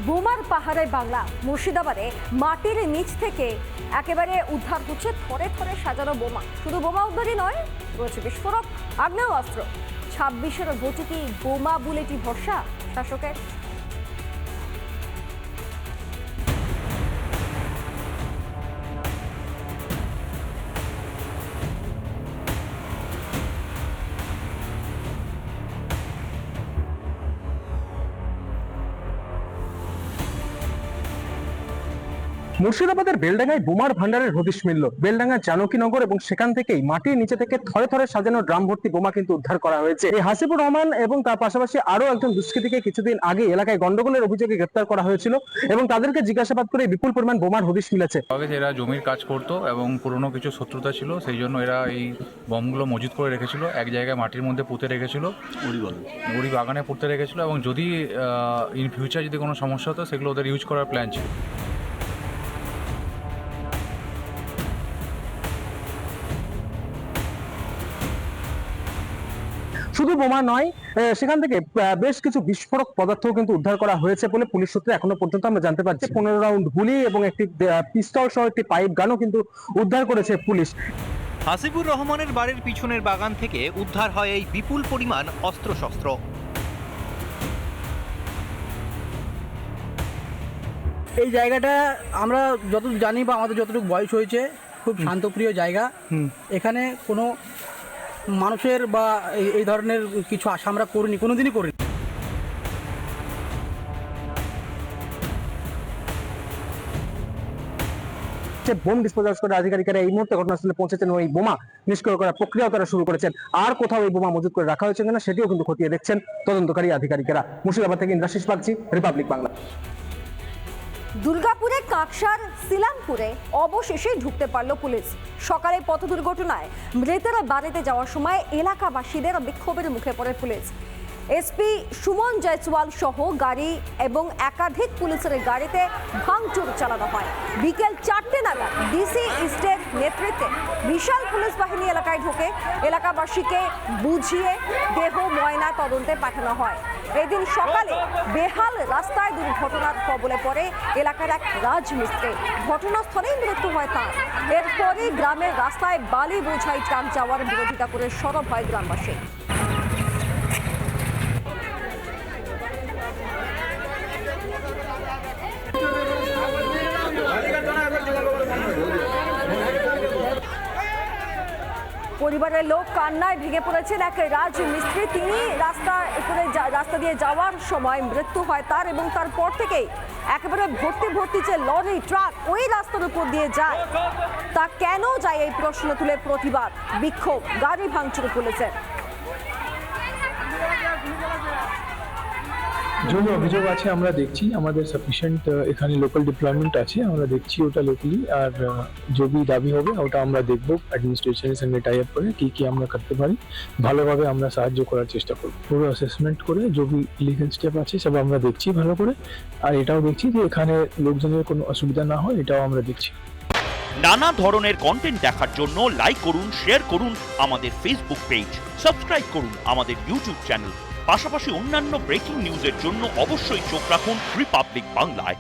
বোমার পাহাড়ে বাংলা। মুর্শিদাবাদে মাটির নিচ থেকে একেবারে উদ্ধার হচ্ছে থরে থরে সাজানো বোমা। শুধু বোমা উদ্ধারই নয়, রয়েছে বিস্ফোরক, আগ্নেয়াস্ত্র। 26-এর ভোটে কি বোমা বুলেটই ভরসা শাসকের? মুর্শিদাবাদের বেলডাঙ্গায় বোমার ভান্ডারের হদিশ মিলল। বেলডাঙ্গা জানকীনগর এবং সেখান থেকেই মাটির নিচে থেকে থরে থরে সাজানো ড্রাম ভর্তি বোমা কিন্তু উদ্ধার করা হয়েছে। এই হাসিবুর রহমান এবং তার পাশাপাশি আরো একজন দুষ্কৃতীকে কিছুদিন আগে এলাকায় গন্ডগোলের অভিযোগে গ্রেপ্তার করা হয়েছিল এবং তাদেরকে জিজ্ঞাসাবাদ করে বিপুল পরিমাণ বোমার হদিশ মিলেছে। এরা জমির কাজ করতো এবং পুরনো কিছু শত্রুতা ছিল, সেই জন্য এরা এই বমগুলো মজুত করে রেখেছিল, এক জায়গায় মাটির মধ্যে পুঁতে রেখেছিল, উড়ি বাগানে পুঁতে রেখেছিল এবং যদি ইন ফিউচার যদি কোনো সমস্যা হতো সেগুলো ওদের ইউজ করার প্ল্যান ছিল। শুধু বোমা নয়, সেখান থেকে বেশ কিছু বিস্ফোরক পদার্থ কিন্তু উদ্ধার করা হয়েছে বলে পুলিশ সূত্রে এখনো পর্যন্ত আমরা জানতে পারছি। 15 রাউন্ড গুলি এবং একটি পিস্তল সহ একটি পাইপ গানও কিন্তু উদ্ধার করেছে পুলিশ। হাসিবুর রহমানের বাড়ির পিছনের বাগান থেকে উদ্ধার হয় এই বিপুল পরিমাণ অস্ত্রশস্ত্র। এই জায়গাটা আমরা যতটুকু জানি বা আমাদের যতটুকু বয়স হয়েছে, খুব শান্তপ্রিয় জায়গা। এখানে কোনো মানুষের বা এই ধরনের কিছু আশা আমরা করিনি, কোনোদিনই করিনি। বোম ডিসপোজাল করে আধিকারিকেরা এই মুহূর্তে ঘটনাস্থলে পৌঁছেছেন, ওই বোমা নিষ্ক্রিয় করার প্রক্রিয়াও তারা শুরু করেছেন। আর কোথাও এই বোমা মজুত করে রাখা হয়েছে কিনা সেটিও কিন্তু খতিয়ে দেখছেন তদন্তকারী আধিকারিকেরা। মুর্শিদাবাদ থেকে ইন্দ্রাশিস বাগচি, রিপাবলিক বাংলা। দুর্গাপুরে কাকসার সিলামপুরে অবশেষে ঢুকতে পারল পুলিশ। সকালে পথ দুর্ঘটনায় মৃতের বাড়িতে যাওয়ার সময় এলাকাবাসীদের বিক্ষোভের মুখে পড়ে পুলিশ। এসপি সুমন জয়সওয়াল সহ গাড়ি এবং একাধিক পুলিশের গাড়িতে ভাঙচুর চালানো হয়। বিকেল 4টে নাগাদ ডিসি ইস্টের নেতৃত্বে বিশাল পুলিশ বাহিনী এলাকায় ঢোকে। এলাকাবাসীকে বুঝিয়ে দেহ ময়না তদন্তে পাঠানো হয়। এদিন সকালে বেহাল রাস্তায় দুর্ঘটনার কবলে পড়ে এলাকার এক রাজমিস্ত্রি। ঘটনাস্থলেই মৃত্যু হয় তার। এরপরে গ্রামের রাস্তায় বালি বোঝাই ট্রাক যাওয়ার বিরোধিতা করে সরব হয় গ্রামবাসী। পরিবারের লোক কান্নায় ভেঙে পড়েছেন। এক রাজমিস্ত্রি, তিনি রাস্তা দিয়ে যাওয়ার সময় মৃত্যু হয় তার এবং তারপর থেকেই একেবারে ভর্তি যে লরি ট্রাক ওই রাস্তার উপর দিয়ে যায়, তা কেন যায় এই প্রশ্ন তুলে প্রতিবাদ, বিক্ষোভ, গাড়ি ভাঙচুর পুলিশের। जो অভিযোগ আছে আমরা দেখছি, আমাদের সাফিসিয়েন্ট এখানে লোকাল ডিপ্লয়মেন্ট আছে, আমরা দেখছি ওটা লোকালি। আর जो भी দাবি হবে ওটা আমরা দেখব, অ্যাডমিনিস্ট্রেশনের সঙ্গে টাই আপ করে কি আমরা করতে পারি ভালোভাবে আমরা সাহায্য করার চেষ্টা করব। পুরো অ্যাসেসমেন্ট করে जो भी লিগ্যাল স্টেপ আছে সব আমরা দেখছি ভালো করে। আর এটাও দেখছি যে এখানে লোকজনের কোনো অসুবিধা না হয়, এটাও আমরা দেখছি। নানা ধরনের কন্টেন্ট দেখার জন্য লাইক করুন, শেয়ার করুন আমাদের ফেসবুক পেজ, সাবস্ক্রাইব করুন আমাদের ইউটিউব চ্যানেল। পাশাপাশি অন্যান্য ব্রেকিং নিউজের জন্য অবশ্যই চোখ রাখুন রিপাবলিক বাংলায়।